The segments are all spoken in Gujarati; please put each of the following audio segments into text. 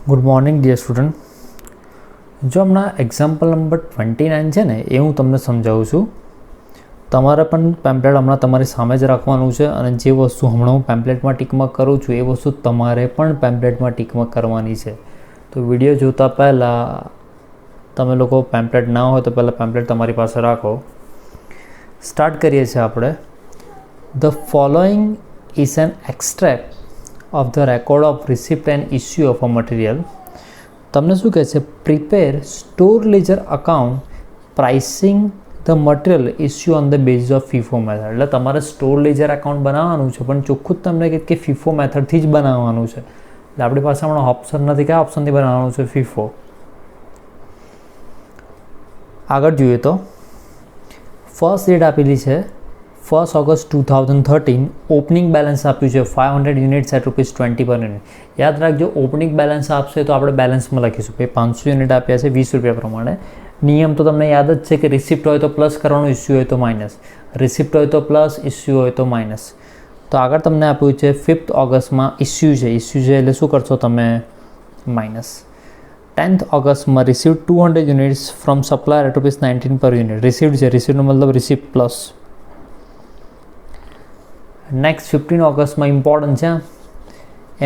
Good morning dear student. જો હમણાં એક્ઝામ્પલ નંબર 29 છે ને એ હું તમને સમજાવું છું. તમારે પણ પેમ્પલેટ હમણાં તમારી સામે જ રાખવાનું છે અને જે વસ્તુ હમણાં હું પેમ્પલેટમાં ટીકમાં કરું છું એ વસ્તુ તમારે પણ પેમ્પલેટમાં ટીકમાં કરવાની છે. તો વિડીયો જોતા પહેલાં તમે લોકો પેમ્પલેટ ના હોય તો પહેલાં પેમ્પલેટ તમારી પાસે રાખો. સ્ટાર્ટ કરીએ છીએ આપણે. The following is an extract of the record of receipt and issue of a material. તમને શું કહે છે? Prepare store ledger account pricing the material issue on the basis of FIFO method. એટલે તમારે સ્ટોર લેજર અકાઉન્ટ બનાવવાનું છે પણ ચોખ્ખું જ તમને કે ફીફો મેથડથી જ બનાવવાનું છે. એટલે આપણી પાસે હમણાં ઓપ્શન નથી. કયા ઓપ્શનથી બનાવવાનું છે? ફીફો. આગળ જોઈએ તો ફર્સ્ટ ડેટ આપેલી છે 1 ઓગસ્ટ 2013. ઓપનિંગ બેલેન્સ આપ્યું છે 500 યુનિટ્સ એટ ₹20 પર યુનિટ. યાદ રાખજો, ઓપનિંગ બેલેન્સ આપશે તો આપણે બેલેન્સમાં લખીશું કે 500 યુનિટ આપ્યા છે ₹20 પ્રમાણે. નિયમ તો તમને યાદ જ છે કે રિસિપ્ટ હોય તો પ્લસ કરવાનું, ઇસ્યુ હોય તો માઇનસ. રિસિપ્ટ હોય તો પ્લસ, ઇસ્યુ હોય તો માઇનસ. તો આગળ તમને આપ્યું છે 5 ઓગસ્ટમાં ઇસ્યુ છે. ઇસ્યુ છે એટલે શું કરશો તમે? માઇનસ. 10th ઓગસ્ટમાં received 200 units from supplier at ₹19 per unit. Received છે, રિસીવ્ડનો મતલબ રિસિપ્ટ પ્લસ. નેક્સ્ટ 15 ઓગસ્ટમાં ઇમ્પોર્ટન્ટ છે.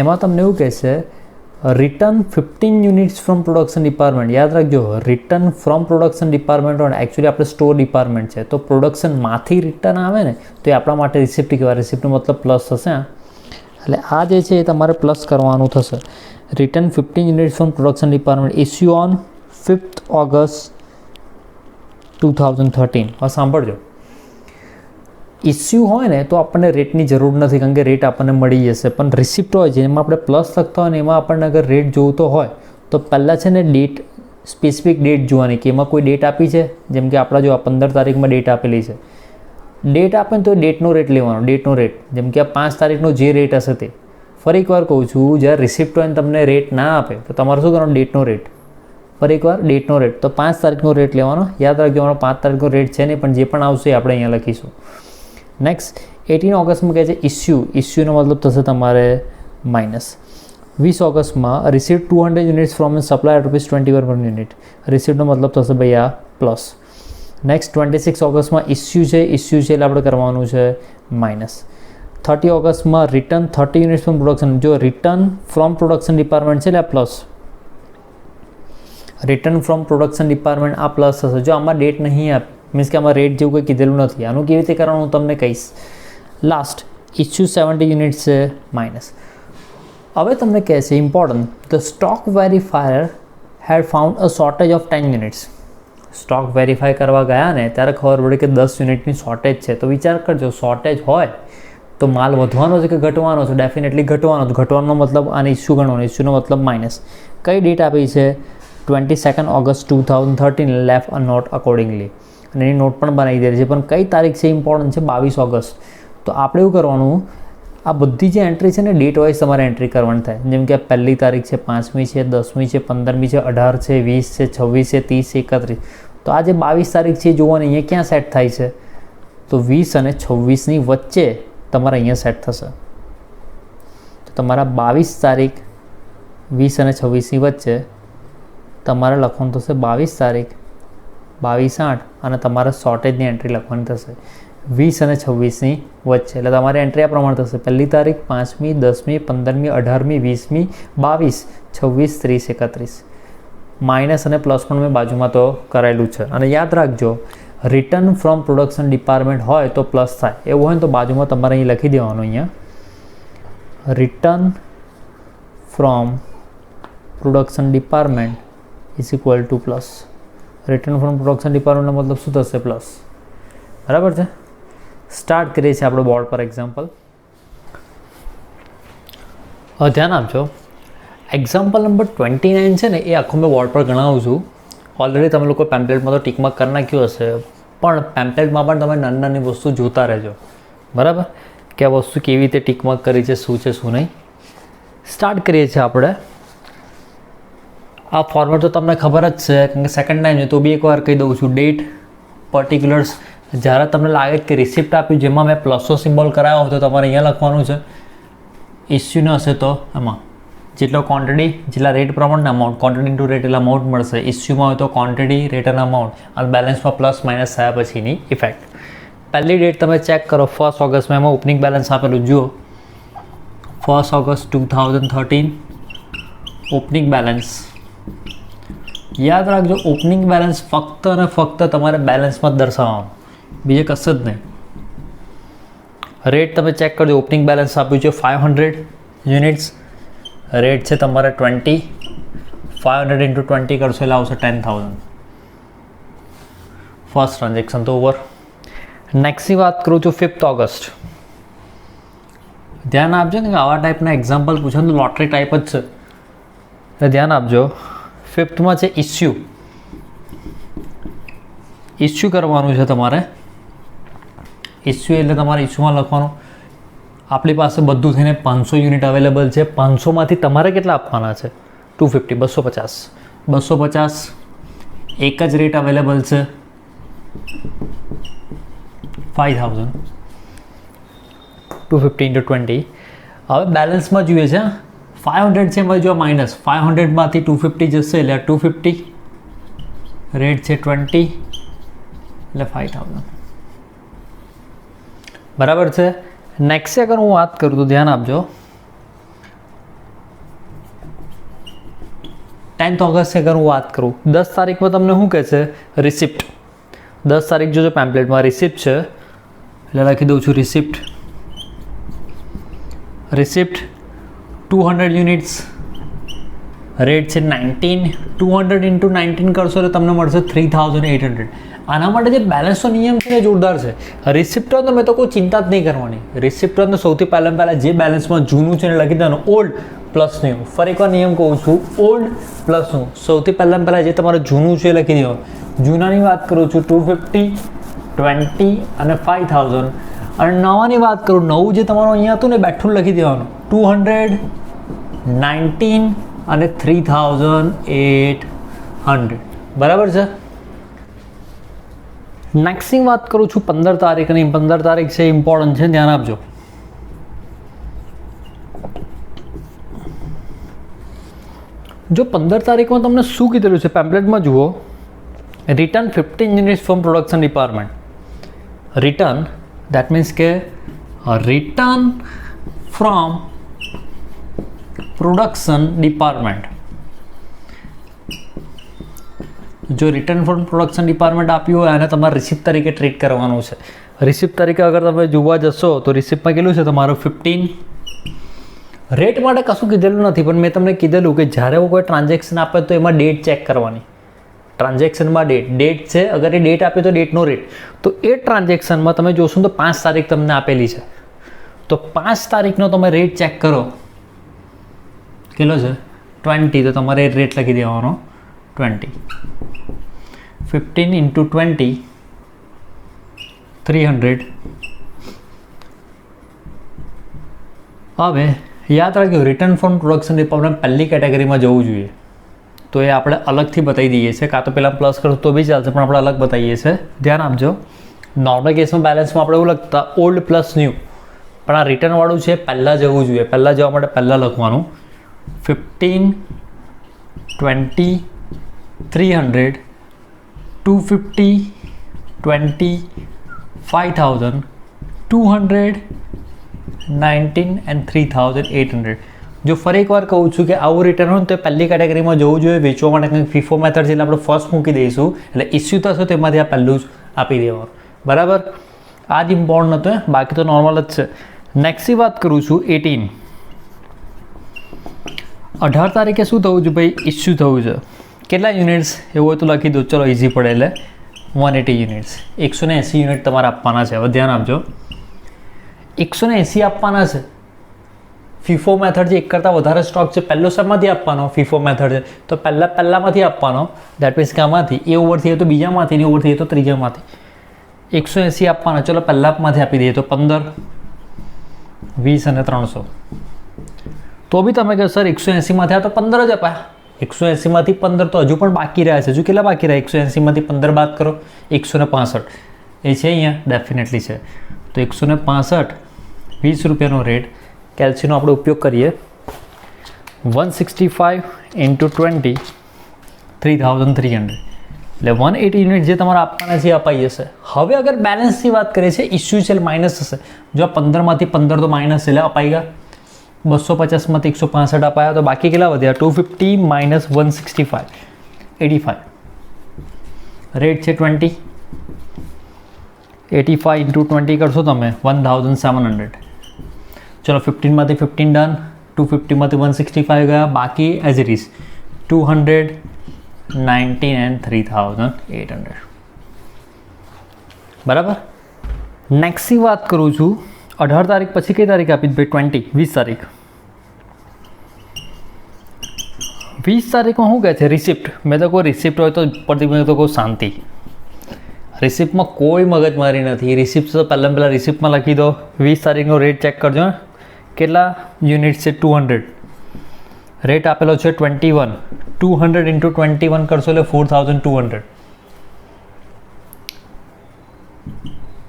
એમાં તમને એવું કહેશે return 15 units from production department. યાદ રાખજો, રિટર્ન ફ્રોમ પ્રોડક્શન ડિપાર્ટમેન્ટ હોય. એકચ્યુઅલી આપણે સ્ટોર ડિપાર્ટમેન્ટ છે તો પ્રોડક્શનમાંથી રિટર્ન આવે ને તો એ આપણા માટે રિસિપ્ટ કહેવાય. રિસિપ્ટનો મતલબ પ્લસ થશે. એટલે આ જે છે એ તમારે પ્લસ કરવાનું થશે. Return 15 units from production department issue on 5th August 2013. હવે સાંભળજો, ઇસ્યુ હોય ને તો આપણને રેટની જરૂર નથી કારણ કે રેટ આપણને મળી જશે. પણ રિસિપ્ટ હોય જેમાં આપણે પ્લસ લખતા હોય ને એમાં આપણને અગર રેટ જોઈતો હોય તો પહેલાં છે ને ડેટ, સ્પેસિફિક ડેટ જોવાની કે એમાં કોઈ ડેટ આપી છે. જેમ કે આપણા જો આ 15 તારીખમાં ડેટ આપેલી છે. ડેટ આપે ને તો ડેટનો રેટ લેવાનો. ડેટનો રેટ જેમ કે આ 5 તારીખનો જે રેટ હશે તે. ફરી એકવાર કહું છું, જ્યારે રિસિપ્ટ હોય ને તમને રેટ ના આપે તો તમારે શું કરવાનું? ડેટનો રેટ. ફરી એકવાર ડેટનો રેટ. તો 5 તારીખનો રેટ લેવાનો. યાદ રાખજો, અમારો 5 તારીખનો રેટ છે નહીં પણ જે પણ આવશે એ આપણે અહીંયા લખીશું. નેક્સ્ટ 18 ઓગસ્ટમાં કહે છે ઇસ્યુ. ઇસ્યુનો મતલબ થશે તમારે માઇનસ. 20 ઓગસ્ટમાં received 200 units from supplier ₹20 per unit. રિસીવ્ડનો મતલબ થશે ભાઈ આ પ્લસ. નેક્સ્ટ 26 ઓગસ્ટમાં ઇસ્યુ છે. ઇસ્યુ છે એટલે આપણે કરવાનું છે માઇનસ. 30 ઓગસ્ટમાં રિટર્ન 30 યુનિટ્સ ફ્રોમ પ્રોડક્શન. જો રિટર્ન ફ્રોમ પ્રોડક્શન ડિપાર્ટમેન્ટ છે એટલે આ plus. Return from production department આ પ્લસ થશે. જો આમાં ડેટ નહીં આપે, મીન્સ કે આમાં રેટ જેવું કંઈ કીધેલું નથી. આનું કેવી રીતે કરવાનું હું તમને કહીશ. લાસ્ટ ઇસ્યુ 70 યુનિટ્સ છે માઇનસ. હવે તમને કહે છે important, the stock verifier had found a shortage of 10 units. Stock verify કરવા ગયા ને ત્યારે ખબર પડી કે 10 યુનિટની શોર્ટેજ છે. તો વિચાર કરજો, શોર્ટેજ હોય તો માલ વધવાનો છે કે ઘટવાનો છે? ડેફિનેટલી ઘટવાનો. તો ઘટવાનો મતલબ આને ઇસ્યુ ગણવાનો. ઇસ્યુનો મતલબ માઇનસ. કઈ ડેટ આપી છે? 22 August 2013. Left a note accordingly. અને એની નોટ પણ બનાવી દે છે. પણ કઈ તારીખ છે ઇમ્પોર્ટન્ટ છે? 22 ઓગસ્ટ. તો આપણે એવું કરવાનું, આ બધી જે એન્ટ્રી છે ને ડેટ વાઇઝ તમારે એન્ટ્રી કરવાની થાય. જેમ કે પહેલી તારીખ છે, 5મી છે, 10મી છે, 15મી છે, 18 છે, 20 છે, 26 છે, 30 છે, 31. તો આ જે 22 તારીખ છે એ જોવાની અહીંયા ક્યાં સેટ થાય છે? તો 20 અને 26ની વચ્ચે તમારે અહીંયા સેટ થશે. તો તમારા 22 તારીખ 20 અને 26ની વચ્ચે તમારે લખવાનું થશે 22 તારીખ 22/8 અને તમારે શોર્ટેજની એન્ટ્રી લખવાની થશે 20 અને 26ની વચ્ચે. એટલે તમારી એન્ટ્રી આ પ્રમાણે થશે: પહેલી તારીખ 5મી, 10મી, 15મી, 18મી, 20મી, 22, 26, 30, 31. માઇનસ અને પ્લસ પણ મેં બાજુમાં તો કરેલું છે. અને યાદ રાખજો, રિટર્ન ફ્રોમ પ્રોડક્શન ડિપાર્ટમેન્ટ હોય તો પ્લસ થાય. એવું હોય ને તો બાજુમાં તમારે અહીં લખી દેવાનું. અહીંયા return from production department is equal to plus. Return from production ડિપાર્ટમેન્ટનો મતલબ શું થશે? પ્લસ. બરાબર છે. સ્ટાર્ટ કરીએ છીએ આપણે બોર્ડ પર એક્ઝામ્પલ. ધ્યાન આપજો, એક્ઝામ્પલ નંબર 29 છે ને એ આખું મેં બોર્ડ પર ગણાવું છું. ઓલરેડી તમે લોકો પેમ્પલેટમાં તો ટીકમાર્ક કરી નાખ્યું હશે પણ પેમ્પલેટમાં પણ તમે નાની નાની વસ્તુ જોતા રહેજો. બરાબર, કે આ વસ્તુ કેવી રીતે ટીકમાર્ક કરી છે, શું છે શું નહીં. સ્ટાર્ટ કરીએ છીએ આપણે. આ ફોર્મેટ તો તમને ખબર જ છે કારણ કે સેકન્ડ ટાઈમ છે તો બી એકવાર કહી દઉં છું. ડેટ, પર્ટિક્યુલર્સ. જ્યારે તમને લાગે કે રિસિપ્ટ આપ્યું જેમાં મેં પ્લસનો સિમ્બોલ કરાવ્યો હોય તો તમારે અહીંયા લખવાનું છે. ઇસ્યુ ન હશે તો એમાં જેટલો ક્વોન્ટિટી જેટલા રેટ પ્રમાણે અમાઉન્ટ, ક્વોન્ટિટી ઇન્ટુ રેટ એટલે અમાઉન્ટ મળશે. ઇસ્યુમાં હોય તો ક્વોન્ટિટી રેટ અને અમાઉન્ટ, અને બેલેન્સમાં પ્લસ માઇનસ થયા પછીની ઇફેક્ટ. પહેલી ડેટ તમે ચેક કરો 1 ઓગસ્ટમાં, એમાં ઓપનિંગ બેલેન્સ આપેલું જુઓ 1 ઓગસ્ટ 2013 ઓપનિંગ બેલેન્સ. યાદ રાખજો ઓપનિંગ બેલેન્સ ફક્ત અને ફક્ત તમારે બેલેન્સમાં જ દર્શાવવાનું, બીજે કશું જ નહીં. રેટ તમે ચેક કરજો, ઓપનિંગ બેલેન્સ આપ્યું છે 500 યુનિટ્સ, રેટ છે તમારે 20, 500 ઇન્ટુ 20 કરશો એટલે આવશે 10,000. ફર્સ્ટ ટ્રાન્ઝેક્શન તો ઓવર. નેક્સ્ટની વાત કરું છું 5 ઓગસ્ટ. ધ્યાન આપજો ને કે આવા ટાઈપના એક્ઝામ્પલ પૂછે તો લોટરી ટાઈપ જ છે, એટલે ધ્યાન આપજો. 5થમાં છે ઇસ્યુ. ઇસ્યુ કરવાનું છે તમારે. ઇસ્યુ એટલે તમારે ઇસ્યુમાં લખવાનું આપણી પાસે બધું થઈને 500 યુનિટ અવેલેબલ છે. 500માંથી તમારે કેટલા આપવાના છે? 250, 250 એક જ રેટ અવેલેબલ છે 5000, 250 ઇન્ટુ 20. હવે બેલેન્સમાં જોઈએ છે 500 છે, એમાં જો માઇનસ 500માંથી 250 જશે એટલે 250, રેટ છે 20 એટલે 5000. બરાબર છે. નેક્સ્ટ અગર હું વાત કરું તો ધ્યાન આપજો 10 ઓગસ્ટ અગર હું વાત કરું, 10 તારીખમાં તમને શું કહે છે? રિસિપ્ટ. 10 તારીખ જોજો પેમ્પલેટમાં રિસિપ્ટ છે એટલે લખી દઉં છું રિસિપ્ટ. રિસિપ્ટ 200 યુનિટ્સ, રેટ છે 19, 200 ઇન્ટુ 19 કરશો એટલે તમને મળશે 3800. આના માટે જે બેલેન્સનો નિયમ છે એ જોરદાર છે. રિસિપ્ટ હોય તો મેં તો કોઈ ચિંતા જ નહીં કરવાની. રિસિપ્ટ હોય તો સૌથી પહેલાં જે બેલેન્સમાં જૂનું છે એને લખી દેવાનું ઓલ્ડ પ્લસ ન્યૂ. ફરી એકવાર નિયમ કહું છું, ઓલ્ડ પ્લસ ન્યૂ. સૌથી પહેલાં જે તમારે જૂનું છે એ લખી દેવાનું. જૂનાની વાત કરું છું 250, 20 અને 5000. અને નવાની વાત કરું, નવું જે તમારું અહીંયા હતું ને બેઠું લખી દેવાનું 200, 19 અને 3800. બરાબર છે. નેક્સ્ટની વાત કરું છું 15 તારીખની. 15 તારીખ છે ઇમ્પોર્ટન્ટ છે, ધ્યાન આપજો. જો 15 તારીખમાં તમને શું કીધેલું છે પેમ્પલેટમાં જુઓ, return 15 units from production department. Return that means કે રિટર્ન ફ્રોમ પ્રોડક્શન ડિપાર્ટમેન્ટ. જો રિટર્ન ફ્રોમ પ્રોડક્શન ડિપાર્ટમેન્ટ આપ્યું હોય અને તમારે રિસિપ્ટ તરીકે ટ્રીટ કરવાનું છે. રિસિપ્ટ તરીકે અગર તમે જોવા જશો તો રિસિપ્ટમાં કેટલું છે તમારું 15. રેટ માટે કશું કીધેલું નથી, પણ મેં તમને કીધેલું કે જ્યારે કોઈ ટ્રાન્ઝેક્શન આપે તો એમાં ડેટ ચેક કરવાની. ટ્રાન્ઝેક્શનમાં ડેટ છે, અગર એ ડેટ આપે તો ડેટનો રેટ. તો એ ટ્રાન્ઝેક્શનમાં તમે જોશો તો 5 તારીખ તમને આપેલી છે, તો 5 તારીખનો તમે રેટ ચેક કરો કેટલો છે 20, તો તમારે રેટ લખી દેવાનો 20. 15 ઇન્ટુ 20 300. હવે યાદ રાખજો રિટર્ન ફ્રોમ પ્રોડક્શન ડિપાર્ટમેન્ટ પહેલી કેટેગરીમાં જવું જોઈએ, તો એ આપણે અલગથી બતાવી દઈએ છીએ. કાં તો પહેલાં પ્લસ કરશું તો બી ચાલશે, પણ આપણે અલગ બતાવીએ છીએ. ધ્યાન આપજો. નોર્મલ કેસમાં બેલેન્સમાં આપણે એવું લખતા ઓલ્ડ પ્લસ ન્યૂ, પણ આ રિટર્નવાળું છે પહેલાં જવું જોઈએ. પહેલાં જવા માટે પહેલાં લખવાનું 15, 20, 300, 250, 20, 5000, 200, 19 and 3800. જો ફરી એકવાર કહું છું કે આવું રિટર્ન હોય તો પહેલી કેટેગરીમાં જવું જોઈએ. વેચવા માટે કંઈક ફીફો મેથડ છે એટલે આપણે ફર્સ્ટ મૂકી દઈશું, એટલે ઇસ્યુ થશે તેમાંથી આ પહેલું જ આપી દેવાનું. બરાબર. આ જ ઇમ્પોર્ટન્ટ હતું, બાકી તો નોર્મલ જ છે. નેક્સ્ટની વાત કરું છું 18. 18 તારીખે શું થવું છે ભાઈ? ઇસ્યુ થવું છે. કેટલા યુનિટ્સ એવું હોય તો લખી દો, ચલો ઇઝી પડે. એટલે 180 યુનિટ્સ, 180 યુનિટ તમારે આપવાના છે. હવે ધ્યાન આપજો 180 આપવાના છે. ફીફો મેથડ જે એક કરતાં વધારે સ્ટોક છે, પહેલો શેમાંથી આપવાનો? ફીફો મેથડ છે તો પહેલામાંથી આપવાનો. દેટ મીન્સ કે આમાંથી એ ઓવર થઈએ તો બીજામાંથી, ને ઓવર થઈએ તો ત્રીજામાંથી. 180 આપવાના. ચલો પહેલામાંથી આપી દઈએ તો 15, 20 અને 300. તો બી તમે કહો સર 180માંથી આ તો 15 જ અપાયા. 180માંથી 15 તો હજુ પણ બાકી રહ્યા છે. હજુ કેટલા બાકી રહ્યા? 180માંથી 15 બાદ કરો, 165. એ છે અહીંયા ડેફિનેટલી છે. તો 165, 20 રૂપિયાનો રેટ. કેલ્સીનો આપણે ઉપયોગ કરીએ. 165 ઇન્ટુ 20 3300 એટલે 180 યુનિટ જે તમારા આપવાના છે અપાઈ જશે. હવે અગર બેલેન્સની વાત કરીએ છીએ, ઇસ્યુ છે માઇનસ થશે. જો 15માંથી 15 તો માઇનસ એટલે અપાઈ ગયા. 250માંથી 165 અપાયા તો બાકી કેટલા વધ્યા? 250 માઇનસ 165 85. રેટ છે 20. 85 ઇન્ટુ 20 કરશો તમે 1700. ચલો 15માંથી 15 ડન. 250માંથી 165 ગયા. બાકી એઝ ઇટ ઇઝ 219 and 3800. બરાબર. નેક્સ્ટની વાત કરું છું. 18 તારીખ પછી કઈ તારીખ આપી ભાઈ? 20 તારીખ. 20 તારીખમાં શું કહે છે? રિસિપ્ટ. મેં તો કોઈ રિસિપ્ટ હોય તો ઉપરથી મેં તો કોઈ શાંતિ. રિસિપ્ટમાં કોઈ મગજમારી નથી. રિસિપ્ટ તો પહેલાં રિસિપ્ટમાં લખી દો. 20 તારીખનો રેટ ચેક કરજો. કેટલા યુનિટ છે? 200. રેટ આપેલો છે 21. 200 ઇન્ટુ 21 કરશો એટલે 4200.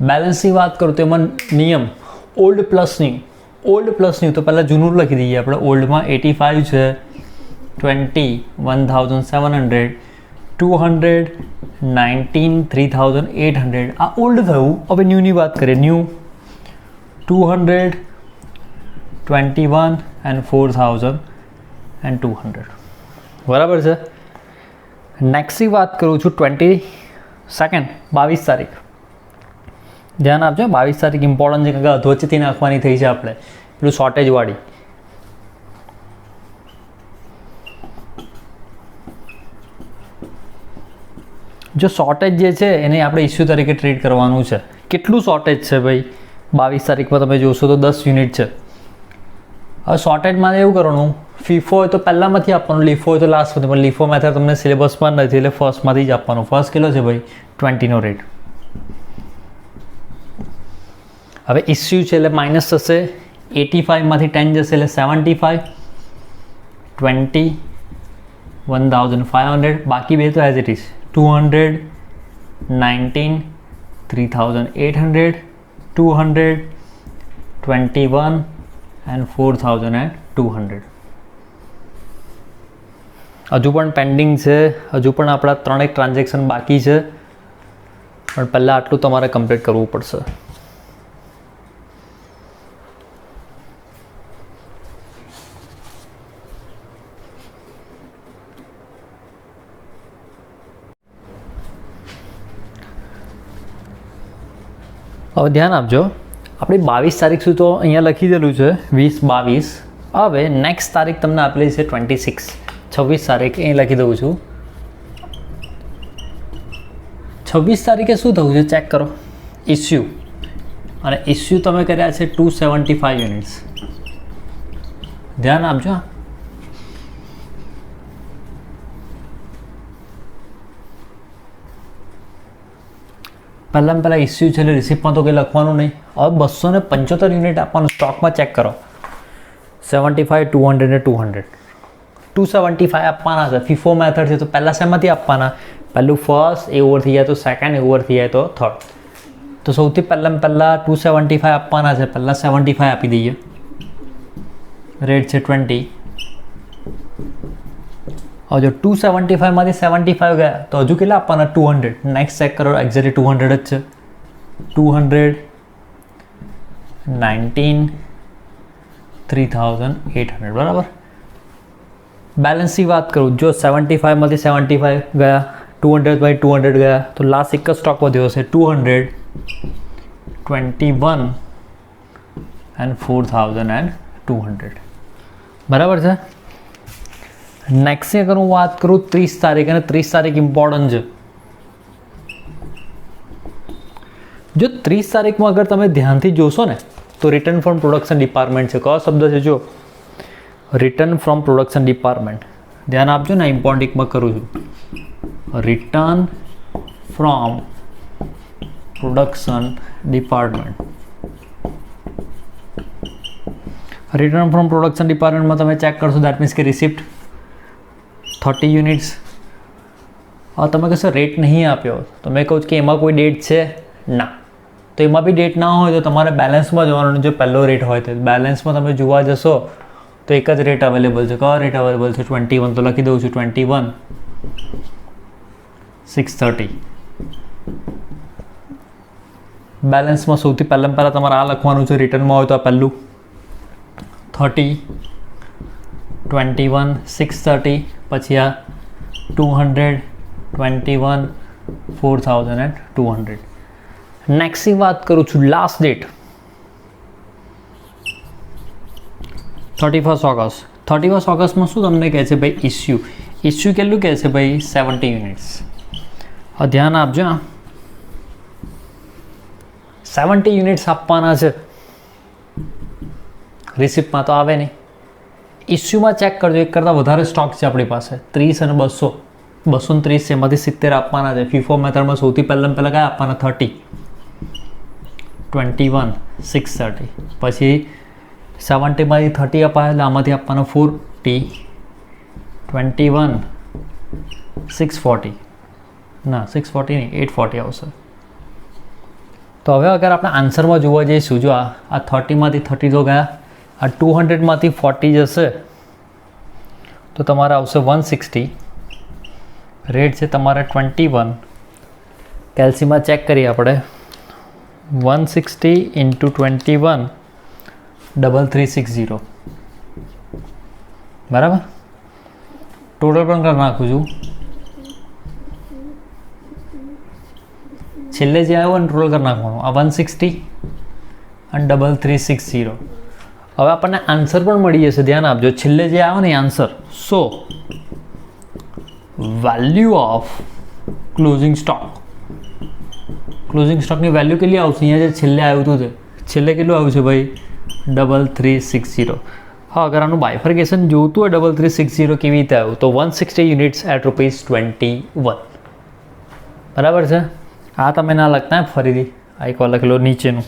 બેલેન્સની વાત કરું તો એમાં નિયમ ઓલ્ડ પ્લસ ન્યૂ તો પહેલાં જૂનું લખી દઈએ આપણે. ઓલ્ડમાં 85 છે, 20 1700, 200 19 3800. આ ઓલ્ડ થયું. હવે ન્યૂની વાત કરીએ. New 200 21 and 4200. બરાબર છે. નેક્સ્ટની વાત કરું છું 22 તારીખ. ધ્યાન આપજો. 22 તારીખ ઇમ્પોર્ટન્ટ છે કારણ કે અધવચ્ચેથી નાખવાની થઈ છે આપણે પેલું શોર્ટેજવાળી. જો શોર્ટેજ જે છે એને આપણે ઇસ્યુ તરીકે ટ્રીટ કરવાનું છે. કેટલું શોર્ટેજ છે ભાઈ? 22 તારીખમાં તમે જોશો તો 10 યુનિટ છે. હવે શોર્ટેજમાં એવું કરવાનું, ફીફો હોય તો પહેલાંમાંથી આપવાનું, લીફો હોય તો લાસ્ટમાંથી. પણ લીફો મેથડ તમને સિલેબસમાં નથી એટલે ફર્સ્ટમાંથી જ આપવાનું. ફર્સ્ટ કેટલો છે ભાઈ? 20નો રેટ. હવે ઇસ્યુ છે એટલે માઇનસ થશે. 85માંથી 10 જશે એટલે 75. 20 1500. બાકી બે તો એઝ ઇટ ઇઝ 219 3800, 221 and 4200. હજુ પણ પેન્ડિંગ છે. હજુ પણ આપણા 3 ટ્રાન્ઝેક્શન બાકી છે. પણ પહેલાં આટલું તમારે કમ્પ્લીટ કરવું પડશે. હવે ધ્યાન આપજો. આપણે 22 તારીખ સુધી તો અહીંયા લખી દેલું છે 20 22. હવે નેક્સ્ટ તારીખ તમને આપેલી છે 26 તારીખ. અહીં લખી દઉં છું. 26 તારીખે શું થયું છે ચેક કરો. ઇસ્યુ અને ઇસ્યુ તમે કર્યા છે 275 યુનિટ્સ. ધ્યાન આપજો. પહેલાં ઇસ્યુ છે એટલે રિસિપ્ટમાં તો કંઈ લખવાનું નહીં. હવે 275 યુનિટ આપવાનું. સ્ટોકમાં ચેક કરો. 75 200 ને 200 275 આપવાના છે. ફીફો મેથડ છે તો પહેલાં શેમાંથી આપવાના? પહેલું ફર્સ્ટ એ ઓવર થઈ જાય તો સેકન્ડ, એ ઓવર થઈ જાય તો થર્ડ. તો સૌથી પહેલાં 275 આપવાના છે. પહેલાં 75 આપી દઈએ. રેટ છે 20. હવે જો 275માંથી 75 ગયા તો હજુ કેટલા આપવાના? 200. નેક્સ્ટ ચેક કરો. એક્ઝેક્ટલી 200 જ છે. 200 19 3800. બરાબર. બેલેન્સની વાત કરું. જો 75માંથી 75 ગયા, 200/200 ગયા તો લાસ્ટ એક જ સ્ટોક વધ્યો હશે 221 and 4200. બરાબર છે. નેક્સ્ટની અગર હું વાત કરું 30 તારીખ, અને 30 તારીખ ઇમ્પોર્ટન્ટ છે. જો 30 તારીખમાં અગર તમે ધ્યાનથી જોશો ને તો રિટર્ન ફ્રોમ પ્રોડક્શન ડિપાર્ટમેન્ટ છે. કયો શબ્દ છે? જો રિટર્ન ફ્રોમ પ્રોડક્શન ડિપાર્ટમેન્ટ. ધ્યાન આપજો ને, ઇમ્પોર્ટન્ટમાં કરું છું. Return from production department. Return from production ડિપાર્ટમેન્ટમાં તમે ચેક કરશો. દેટ મીન્સ કે રિસિપ્ટ 30 યુનિટ્સ. હવે તમે કહેશો રેટ નહીં આપ્યો તો મેં કહું કે એમાં કોઈ ડેટ છે ના. તો એમાં બી ડેટ ના હોય તો તમારે બેલેન્સમાં જવાનું. જો પહેલો રેટ હોય તો બેલેન્સમાં તમે જોવા જશો તો એક જ રેટ અવેલેબલ છે. કયો રેટ અવેલેબલ છે? 21. તો લખી દઉં છું 21 630. બેલેન્સમાં સૌથી પહેલાં તમારે આ લખવાનું છે. રિટર્નમાં હોય તો આ પહેલું 30 21 630, પછી આ 200 21 4200. નેક્સ્ટની વાત કરું છું, લાસ્ટ ડેટ 31 ઓગસ્ટ. 31 ઓગસ્ટમાં શું તમને કહે છે ભાઈ? ઇસ્યુ કેટલું કહે છે ભાઈ? 70 યુનિટ્સ. હવે ધ્યાન આપજો, 70 યુનિટ્સ આપવાના છે. રિસિપ્ટમાં તો આવે નહીં. ઇસ્યુમાં ચેક કરજો, એક કરતાં વધારે સ્ટોક છે આપણી પાસે, 30 અને 200. 230 છે, એમાંથી 70 આપવાના છે. ફીફો મેથડમાં સૌથી પહેલાં કયા આપવાના? 30 21 630. પછી 70માંથી 30 અપાય એટલે આમાંથી આપવાના 40 21 640. ના 640 નહીં, 840 આવશે. તો હવે અગર આપણે આન્સરમાં જોવા જઈશું, જો આ 30માંથી 30 તો ગયા, આ 200માંથી 40 જશે તો તમારે આવશે 160. રેટ છે તમારે 21. કેલ્સીમાં ચેક કરીએ આપણે, 160 ઇન્ટુ 21 3360. બરાબર. ટોટલ પણ કરી નાખું છું. છેલ્લે જે આવ્યો ને ટોટલ કરી નાખવાનું. આ 160 અને 3360. હવે આપણને આન્સર પણ મળી જશે. ધ્યાન આપજો, છેલ્લે જે આવ્યો ને answer. So value of closing સ્ટોકની વેલ્યુ કેટલી આવશે? અહીંયા જે છેલ્લે આવ્યું હતું, છેલ્લે કેટલું આવ્યું છે ભાઈ? 3360. હા, અગર આનું બાયફર્કેશન જોતું હોય 3360 કેવી રીતે આવ્યું, તો 160 યુનિટ્સ એટ ₹21. બરાબર છે. આ તમે ના લખતા ફરીથી, આ એક વાર લખેલો નીચેનું.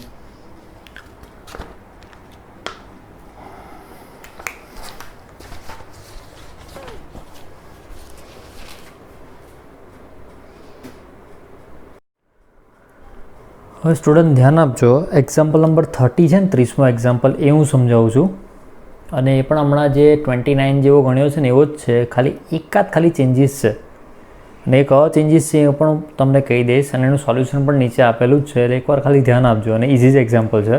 હવે સ્ટુડન્ટ ધ્યાન આપજો, એક્ઝામ્પલ નંબર 30 છે ને 30મો એક્ઝામ્પલ, એ હું સમજાવું છું. અને એ પણ હમણાં જે 29 જેવો ગણ્યો છે ને એવો જ છે, ખાલી એકાદ ચેન્જીસ છે. અને એ કયો ચેન્જીસ છે એ પણ તમને કહી દઈશ, અને એનું સોલ્યુશન પણ નીચે આપેલું જ છે. એટલે એકવાર ખાલી ધ્યાન આપજો, અને ઇઝી જ એક્ઝામ્પલ છે.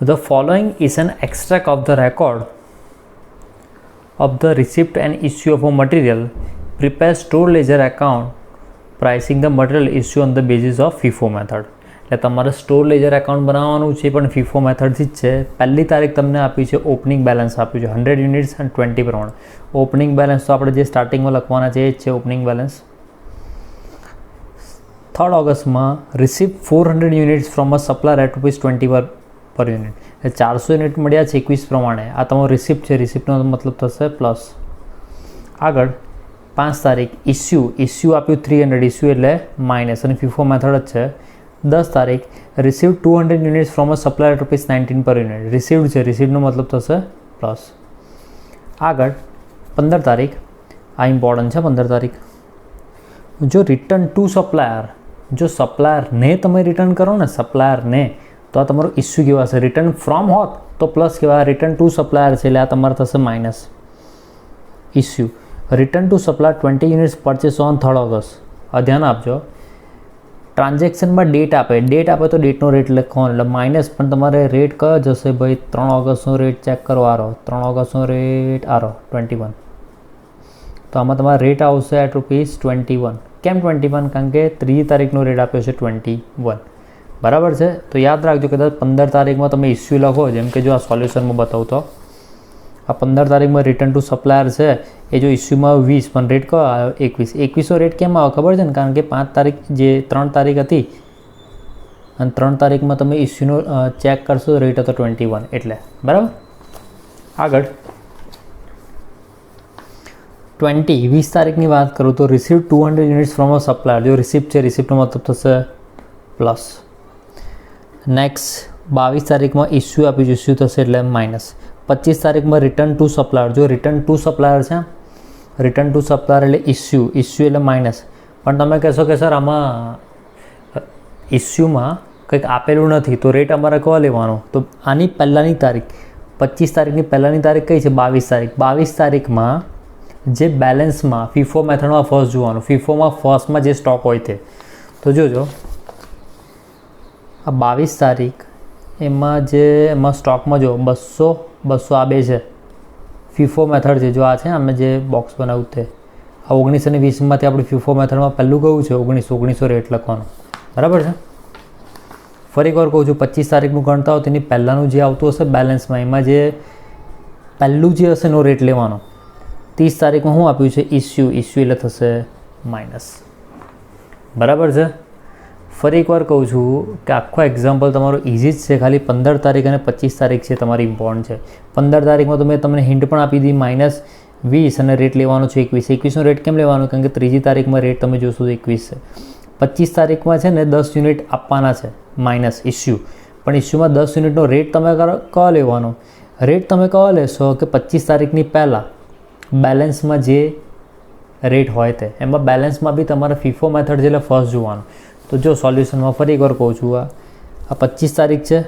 The following is an extract of the record of the receipt and issue of a material. Prepare store ledger account pricing the material issue on the basis of FIFO method. એટલે તમારે સ્ટોર લેજર એકાઉન્ટ બનાવવાનું છે, પણ ફીફો મેથડથી જ છે. પહેલી તારીખ તમને આપી છે, ઓપનિંગ બેલેન્સ આપ્યું છે 100 યુનિટ્સ અને 20 પ્રમાણે. ઓપનિંગ બેલેન્સ તો આપણે જે સ્ટાર્ટિંગમાં લખવાના છે એ જ છે ઓપનિંગ બેલેન્સ. 3rd ઓગસ્ટમાં receive 400 units from a supplier at ₹20 per unit. એટલે 400 યુનિટ મળ્યા છે 21 પ્રમાણે. આ તમારો રિસિપ્ટ છે, રિસિપ્ટનો મતલબ થશે પ્લસ. આગળ 5 તારીખ ઇસ્યુ આપ્યું 300, ઇસ્યુ એટલે માઇનસ, અને ફીફો મેથડ જ છે. 10 તારીખ receive 200 units from a supplier at ₹19 per unit. Received છે, રિસીવ્ડનો મતલબ થશે પ્લસ. આગળ 15 તારીખ, આ ઇમ્પોર્ટન્ટ છે. 15 તારીખ જો રિટર્ન ટુ સપ્લાયર, જો સપ્લાયરને તમે રિટર્ન કરો ને, સપ્લાયરને, તો આ તમારું ઇસ્યુ કહેવાશે. રિટર્ન ફ્રોમ હોત તો પ્લસ કહેવાય. રિટર્ન ટુ સપ્લાયર છે એટલે આ તમારે થશે minus issue. Return to supplier 20 units purchase on 3rd August. ધ્યાન આપજો, ટ્રાન્ઝેક્શનમાં ડેટ આપે તો ડેટનો રેટ લખવાનો, એટલે માઇનસ. પણ તમારે રેટ કયો જશે ભાઈ? 3 ઓગસ્ટનો રેટ ચેક કરો. 3 ઓગસ્ટનો રેટ 21. તો આમાં તમારો રેટ આવશે એટ ₹21. કેમ 21? કારણ કે 3જી તારીખનો રેટ આપ્યો છે 21. બરાબર છે. તો યાદ રાખજો, કદાચ 15 તારીખમાં તમે ઇસ્યુ લખો, જેમ કે જો આ સોલ્યુશનમાં બતાવું તો આ 15 તારીખમાં રિટર્ન ટુ સપ્લાયર છે, એ જો ઇસ્યુમાં 20, પણ રેટ કયો આવ્યો? 21નો રેટ કેમ આવ્યો ખબર છે ને? કારણ કે 5 તારીખ જે 3 તારીખ હતી, અને 3 તારીખમાં તમે ઇસ્યુનો ચેક કરશો તો રેટ હતો 21 એટલે. બરાબર. આગળ 20 તારીખની વાત કરું તો receive 200 units from a supplier. જો રિસિપ્ટ છે, રિસિપ્ટનો મતલબ થશે પ્લસ. નેક્સ્ટ 22 તારીખમાં ઇસ્યુ આપ્યું છે, ઇસ્યુ થશે એટલે માઇનસ. 25 તારીખમાં રિટર્ન ટુ સપ્લાયર. જો રિટર્ન ટુ સપ્લાયર છે, રિટર્ન ટુ સપ્લાયર એટલે ઇસ્યુ એટલે માઇનસ. પણ તમે કહેશો કે સર આમાં ઇસ્યુમાં કંઈક આપેલું નથી, તો રેટ અમારે કયો લેવાનો? તો આની પહેલાંની તારીખ 25 તારીખની પહેલાંની તારીખ કઈ છે? 22 તારીખ. 22 તારીખમાં જે બેલેન્સમાં ફીફો મેથડમાં ફર્સ્ટ જોવાનું, ફીફોમાં ફર્સ્ટમાં જે સ્ટોક હોય તે. તો જોજો આ 22 તારીખ એમાં સ્ટોકમાં જો 200 આ બે છે, ફીફો મેથડ છે. જો આ છે અમે જે બોક્સ બનાવ્યું તે આ 19 અને 20માંથી આપણે ફીફો મેથડમાં પહેલું કયું છે? 19 રેટ લખવાનું, બરાબર છે. ફરી એકવાર કહું છું, 25 તારીખનું ગણતા હો તેની પહેલાંનું જે આવતું હશે બેલેન્સમાં એમાં જે પહેલું જે હશે એનો રેટ લેવાનો. 30 તારીખમાં શું આપ્યું છે? ઇસ્યુ એટલે થશે માઇનસ, બરાબર છે. ફરી એકવાર કહું છું કે આખો એક્ઝામ્પલ તમારો ઇઝી જ છે, ખાલી 15 તારીખ અને 25 તારીખ છે તમારી ઇમ્પોર્ટન્ટ છે. 15 તારીખમાં તો મેં તમને હિન્ટ પણ આપી દીધી, -20 અને રેટ લેવાનો છે 21. 21નો રેટ કેમ લેવાનો? કારણ કે ત્રીજી તારીખમાં રેટ તમે જોશો તો 21 છે. 25 તારીખમાં છે ને 10 યુનિટ આપવાના છે માઇનસ ઇસ્યુ, પણ ઇસ્યુમાં 10 યુનિટનો રેટ તમે કયો લેવાનો? રેટ તમે કયો લેશો કે 25 તારીખની પહેલાં બેલેન્સમાં જે રેટ હોય તે. એમાં બેલેન્સમાં બી તમારે ફીફો મેથડ છે એટલે ફર્સ્ટ જોવાનું. તો જો સોલ્યુશનમાં ફરી એકવાર કહું છું, આ 25 તારીખ છે,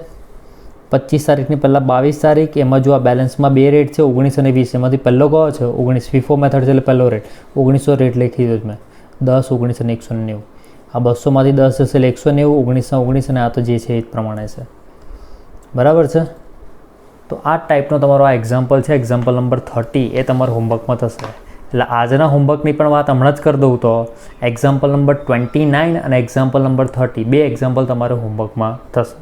25 તારીખની પહેલાં 22 તારીખ, એમાં જો આ બેલેન્સમાં બે રેટ છે 19 અને 20, એમાંથી પહેલો કયો છે? 19. ફીફો મેથડ છે એટલે પહેલો રેટ 1900 રેટ લખી દો મેં, 10, 19 અને 190. આ 200માંથી 10 જશે એટલે 190, 19 અને આ તો જે છે એ જ પ્રમાણે છે, બરાબર છે. તો આ ટાઈપનો તમારો આ એક્ઝામ્પલ છે, એક્ઝામ્પલ નંબર 30 એ તમારા હોમવર્કમાં થશે. એટલે આજના હોમવર્કની પણ વાત હમણાં જ કરી દઉં તો એક્ઝામ્પલ નંબર 29 અને એક્ઝામ્પલ નંબર 30 બે એક્ઝામ્પલ તમારે હોમવર્કમાં થશે.